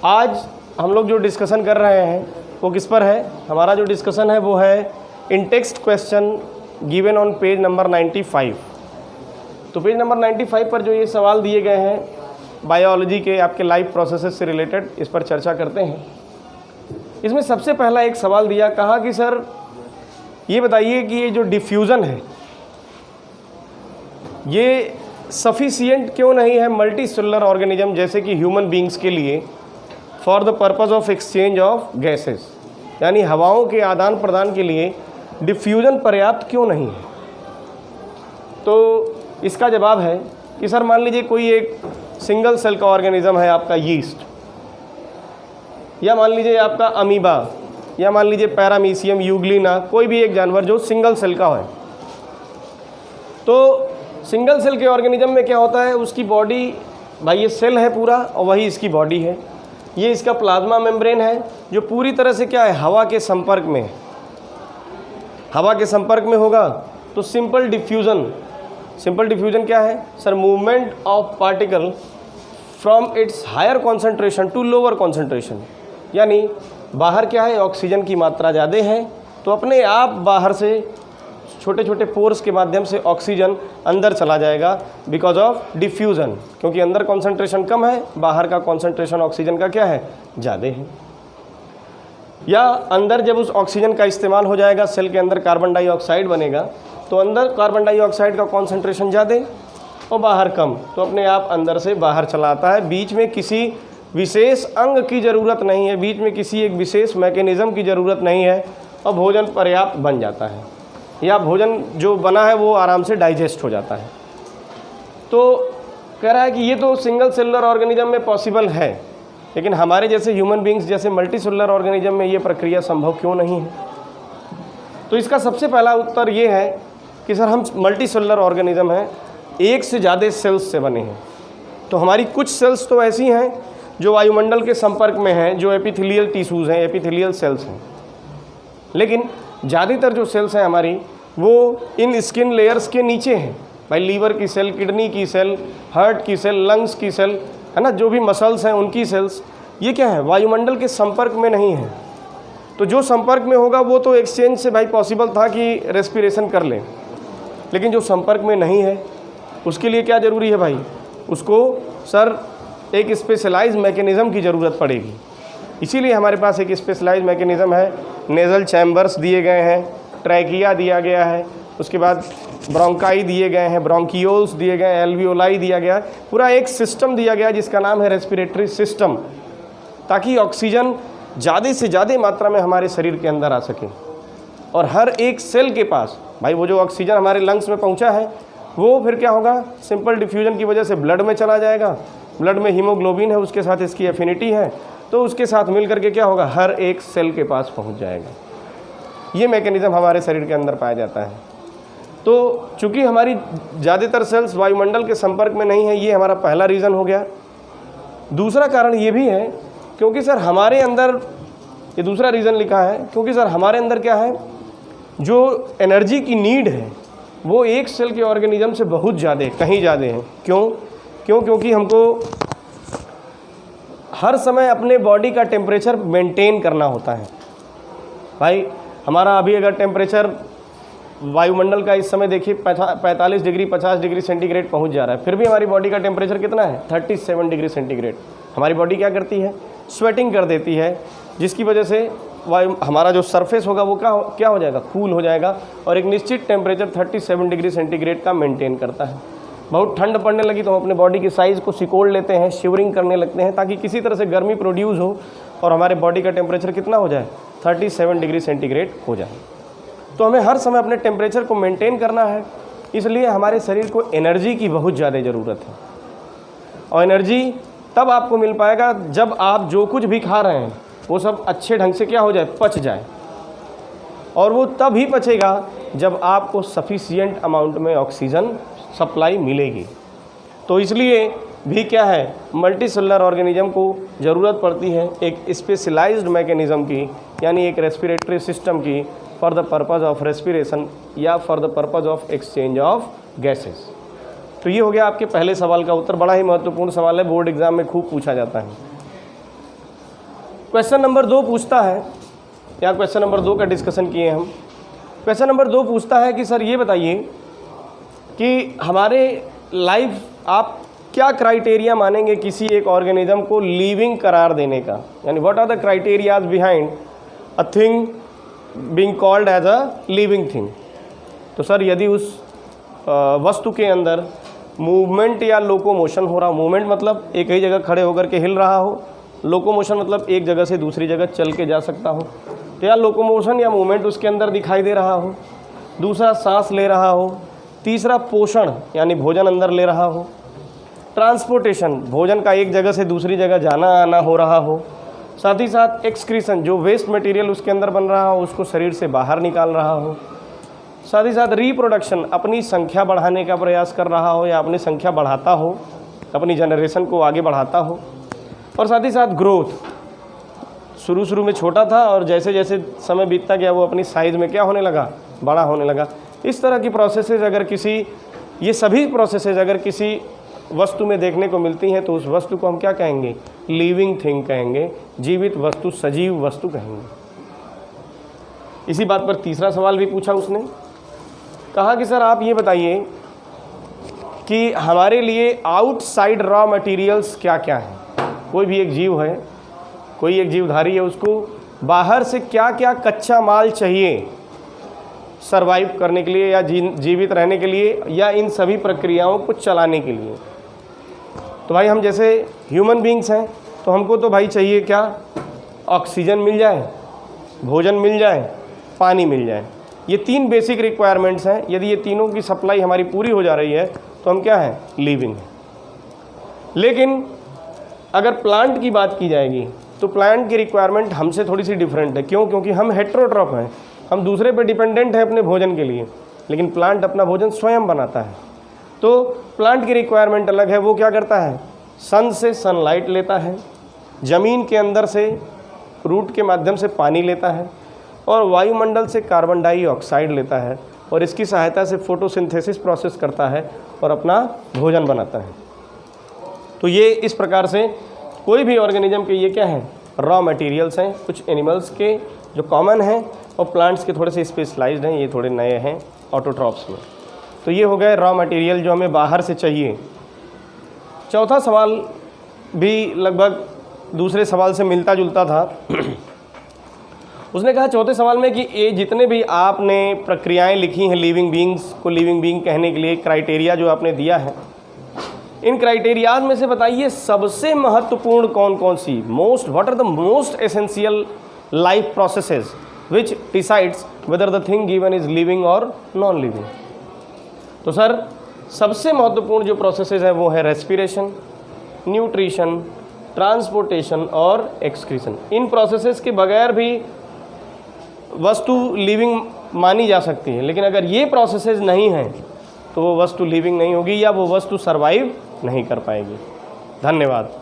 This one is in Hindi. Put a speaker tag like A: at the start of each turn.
A: आज हम लोग जो डिस्कशन कर रहे हैं वो किस पर है? हमारा जो डिस्कशन है वो है in text question given on page number 95। तो पेज नंबर 95 पर जो ये सवाल दिए गए हैं बायोलॉजी के आपके लाइफ प्रोसेसेस से रिलेटेड, इस पर चर्चा करते हैं। इसमें सबसे पहला एक सवाल दिया, कहा कि सर ये बताइए कि ये जो डिफ्यूज़न है ये सफिशिएंट क्यों नहीं है मल्टी सेलुलर ऑर्गेनिज्म जैसे कि ह्यूमन बींग्स के लिए for the purpose of exchange of gases, यानी हवाओं के आदान प्रदान के लिए डिफ्यूज़न पर्याप्त क्यों नहीं है? तो इसका जवाब है कि सर मान लीजिए कोई एक सिंगल सेल का ऑर्गेनिज्म है आपका यीस्ट, या मान लीजिए आपका अमीबा, या मान लीजिए पैरामीशियम यूग्लिना, कोई भी एक जानवर जो सिंगल सेल का है। तो सिंगल सेल के ऑर्गेनिज्म में क्या होता है, उसकी बॉडी, भाई ये सेल है पूरा और वही इसकी बॉडी है। ये इसका प्लाज्मा मेम्ब्रेन है जो पूरी तरह से क्या है, हवा के संपर्क में, हवा के संपर्क में होगा तो सिंपल डिफ्यूज़न। सिंपल डिफ्यूज़न क्या है sir? Movement of particle from its higher concentration to lower concentration, यानी बाहर क्या है, ऑक्सीजन की मात्रा ज़्यादा है तो अपने आप बाहर से छोटे छोटे पोर्स के माध्यम से ऑक्सीजन अंदर चला जाएगा बिकॉज ऑफ डिफ्यूज़न, क्योंकि अंदर कॉन्सेंट्रेशन कम है, बाहर का कॉन्सेंट्रेशन ऑक्सीजन का क्या है, ज़्यादा है। या अंदर जब उस ऑक्सीजन का इस्तेमाल हो जाएगा, सेल के अंदर कार्बन डाइऑक्साइड बनेगा तो अंदर कार्बन डाइऑक्साइड का कॉन्सेंट्रेशन ज़्यादा और बाहर कम, तो अपने आप अंदर से बाहर चला आता है। बीच में किसी विशेष अंग की ज़रूरत नहीं है, बीच में किसी एक विशेष मैकेनिज़्म की ज़रूरत नहीं है और भोजन पर्याप्त बन जाता है, या भोजन जो बना है वो आराम से डाइजेस्ट हो जाता है। तो कह रहा है कि ये तो सिंगल सेलुलर ऑर्गेनिज्म में पॉसिबल है, लेकिन हमारे जैसे ह्यूमन बींग्स जैसे मल्टी सेलुलर ऑर्गेनिज्म में ये प्रक्रिया संभव क्यों नहीं है? तो इसका सबसे पहला उत्तर ये है कि सर हम मल्टी सेलुलर ऑर्गेनिज्म हैं, एक से ज़्यादा सेल्स से बने हैं। तो हमारी कुछ सेल्स तो ऐसी हैं जो वायुमंडल के संपर्क में हैं, जो एपिथेलियल टिश्यूज़ हैं, एपिथेलियल सेल्स हैं, लेकिन ज़्यादातर जो सेल्स हैं हमारी वो इन स्किन लेयर्स के नीचे हैं। भाई लीवर की सेल, किडनी की सेल, हार्ट की सेल, लंग्स की सेल, है ना, जो भी मसल्स हैं उनकी सेल्स, ये क्या है, वायुमंडल के संपर्क में नहीं है। तो जो संपर्क में होगा वो तो एक्सचेंज से भाई पॉसिबल था कि रेस्पिरेशन कर लें, लेकिन जो संपर्क में नहीं है उसके लिए क्या ज़रूरी है भाई, उसको सर एक स्पेशलाइज्ड मैकेनिज़्म की ज़रूरत पड़ेगी। इसीलिए हमारे पास एक स्पेशलाइज्ड मैकेनिज़्म है, नेज़ल चैम्बर्स दिए गए हैं, ट्रैकिया दिया गया है, उसके बाद ब्रोंकाई दिए गए हैं, ब्रोंकियोल्स दिए गए हैं, एल्वियोलाई दिया गया है, पूरा एक सिस्टम दिया गया है जिसका नाम है रेस्पिरेटरी सिस्टम, ताकि ऑक्सीजन ज़्यादा से ज़्यादा मात्रा में हमारे शरीर के अंदर आ सके। और हर एक सेल के पास भाई वो जो ऑक्सीजन हमारे लंग्स में पहुंचा है वो फिर क्या होगा, सिंपल डिफ्यूजन की वजह से ब्लड में चला जाएगा। ब्लड में हीमोग्लोबिन है, उसके साथ इसकी एफिनिटी है, तो उसके साथ मिल करके क्या होगा, हर एक सेल के पास पहुंच जाएगा। ये मैकेनिज़्म हमारे शरीर के अंदर पाया जाता है। तो चूँकि हमारी ज़्यादातर सेल्स वायुमंडल के संपर्क में नहीं है, ये हमारा पहला रीज़न हो गया। दूसरा कारण ये भी है क्योंकि सर हमारे अंदर, ये दूसरा रीज़न लिखा है, क्योंकि सर हमारे अंदर क्या है, जो एनर्जी की नीड है वो एक सेल के ऑर्गेनिज्म से बहुत ज़्यादा है, कहीं ज़्यादा है। क्योंकि हमको हर समय अपने बॉडी का टेम्परेचर मेंटेन करना होता है। भाई हमारा अभी अगर टेम्परेचर वायुमंडल का इस समय देखिए 45 डिग्री 50 डिग्री सेंटीग्रेड पहुंच जा रहा है, फिर भी हमारी बॉडी का टेम्परेचर कितना है, 37 डिग्री सेंटीग्रेड। हमारी बॉडी क्या करती है, स्वेटिंग कर देती है, जिसकी वजह से हमारा जो सरफेस होगा वो क्या हो जाएगा, कूल हो जाएगा और एक निश्चित टेम्परेचर 37 डिग्री सेंटीग्रेड का मेंटेन करता है। बहुत ठंड पड़ने लगी तो हम अपने बॉडी की साइज़ को सिकोड़ लेते हैं, शिवरिंग करने लगते हैं, ताकि किसी तरह से गर्मी प्रोड्यूस हो और हमारे बॉडी का टेम्परेचर कितना हो जाए, 37 डिग्री सेंटीग्रेड हो जाए। तो हमें हर समय अपने टेम्परेचर को मेंटेन करना है, इसलिए हमारे शरीर को एनर्जी की बहुत ज़्यादा ज़रूरत है। और एनर्जी तब आपको मिल पाएगा जब आप जो कुछ भी खा रहे हैं वो सब अच्छे ढंग से क्या हो जाए, पच जाए। और वो तब ही पचेगा जब आपको सफिशिएंट अमाउंट में ऑक्सीजन सप्लाई मिलेगी। तो इसलिए भी क्या है, मल्टी सेलुलर ऑर्गेनिज्म को ज़रूरत पड़ती है एक स्पेशलाइज्ड मैकेनिज़्म की, यानी एक रेस्पिरेटरी सिस्टम की, for the purpose of respiration या for the purpose of exchange of gases. तो ये हो गया आपके पहले सवाल का उत्तर। बड़ा ही महत्वपूर्ण सवाल है, बोर्ड एग्जाम में खूब पूछा जाता है। क्वेश्चन नंबर 2 पूछता है, या क्वेश्चन नंबर 2 का डिस्कशन किए हम। क्वेश्चन नंबर 2 पूछता है कि सर ये बताइए कि हमारे लाइफ आप क्या क्राइटेरिया मानेंगे किसी एक ऑर्गेनिज्म को लिविंग करार देने का, यानी what are the criterias behind a thing being called as a living thing. तो सर यदि उस वस्तु के अंदर मूवमेंट या लोकोमोशन हो रहा, मूवमेंट मतलब एक ही जगह खड़े होकर के हिल रहा हो, लोकोमोशन मतलब एक जगह से दूसरी जगह चल के जा सकता हो, तो या लोकोमोशन या मूवमेंट उसके अंदर दिखाई दे रहा हो। दूसरा सांस ले रहा हो। तीसरा पोषण यानी भोजन अंदर ले रहा हो। ट्रांसपोर्टेशन भोजन का एक जगह से दूसरी जगह जाना आना हो रहा हो। साथ ही साथ एक्सक्रीशन जो वेस्ट मटेरियल उसके अंदर बन रहा हो उसको शरीर से बाहर निकाल रहा हो। साथ ही साथ रिप्रोडक्शन अपनी संख्या बढ़ाने का प्रयास कर रहा हो या अपनी संख्या बढ़ाता हो, अपनी जनरेशन को आगे बढ़ाता हो। और साथ ही साथ ग्रोथ, शुरू में छोटा था और जैसे जैसे समय बीतता गया वो अपनी साइज़ में क्या होने लगा, बड़ा होने लगा। इस तरह की प्रोसेसेस अगर किसी, ये सभी प्रोसेसेस अगर किसी वस्तु में देखने को मिलती हैं तो उस वस्तु को हम क्या कहेंगे, लिविंग थिंग कहेंगे, जीवित वस्तु, सजीव वस्तु कहेंगे। इसी बात पर तीसरा सवाल भी पूछा उसने, कहा कि सर आप ये बताइए कि हमारे लिए आउटसाइड रॉ मटेरियल्स क्या क्या हैं। कोई भी एक जीव है, कोई एक जीवधारी है, उसको बाहर से क्या क्या कच्चा माल चाहिए सरवाइव करने के लिए या जीवित रहने के लिए या इन सभी प्रक्रियाओं को चलाने के लिए। तो भाई हम जैसे ह्यूमन बीइंग्स हैं तो हमको तो भाई चाहिए क्या, ऑक्सीजन मिल जाए, भोजन मिल जाए, पानी मिल जाए। ये 3 बेसिक रिक्वायरमेंट्स हैं। यदि ये तीनों की सप्लाई हमारी पूरी हो जा रही है तो हम क्या हैं, लिविंग हैं। लेकिन अगर प्लांट की बात की जाएगी तो प्लांट की रिक्वायरमेंट हमसे थोड़ी सी डिफरेंट है। क्यों? क्योंकि हम हेटेरोट्रॉफ हैं, हम दूसरे पे डिपेंडेंट हैं अपने भोजन के लिए, लेकिन प्लांट अपना भोजन स्वयं बनाता है। तो प्लांट की रिक्वायरमेंट अलग है। वो क्या करता है, सन से सनलाइट लेता है, ज़मीन के अंदर से रूट के माध्यम से पानी लेता है और वायुमंडल से कार्बन डाइऑक्साइड लेता है और इसकी सहायता से फोटोसिंथेसिस प्रोसेस करता है और अपना भोजन बनाता है। तो ये इस प्रकार से कोई भी ऑर्गेनिज्म के ये क्या हैं, रॉ मटेरियल्स हैं। कुछ एनिमल्स के जो कॉमन हैं और प्लांट्स के थोड़े से स्पेशलाइज्ड हैं, ये थोड़े नए हैं ऑटोट्रॉप्स में। तो ये हो गए रॉ मटेरियल जो हमें बाहर से चाहिए। चौथा सवाल भी लगभग दूसरे सवाल से मिलता जुलता था। उसने कहा चौथे सवाल में कि ये जितने भी आपने प्रक्रियाएं लिखी हैं लिविंग बीइंग्स को लिविंग बीइंग कहने के लिए, क्राइटेरिया जो आपने दिया है, इन क्राइटेरियाज में से बताइए सबसे महत्वपूर्ण कौन कौन सी, what are the most essential life processes which decides whether the thing given is living or non living. तो सर सबसे महत्वपूर्ण जो प्रोसेसेस हैं वो है रेस्पिरेशन, न्यूट्रिशन, ट्रांसपोर्टेशन और एक्सक्रीशन। इन प्रोसेसेस के बगैर भी वस्तु लिविंग मानी जा सकती है, लेकिन अगर ये प्रोसेसेस नहीं हैं तो वो वस्तु लिविंग नहीं होगी या वो वस्तु सर्वाइव नहीं कर पाएगी। धन्यवाद।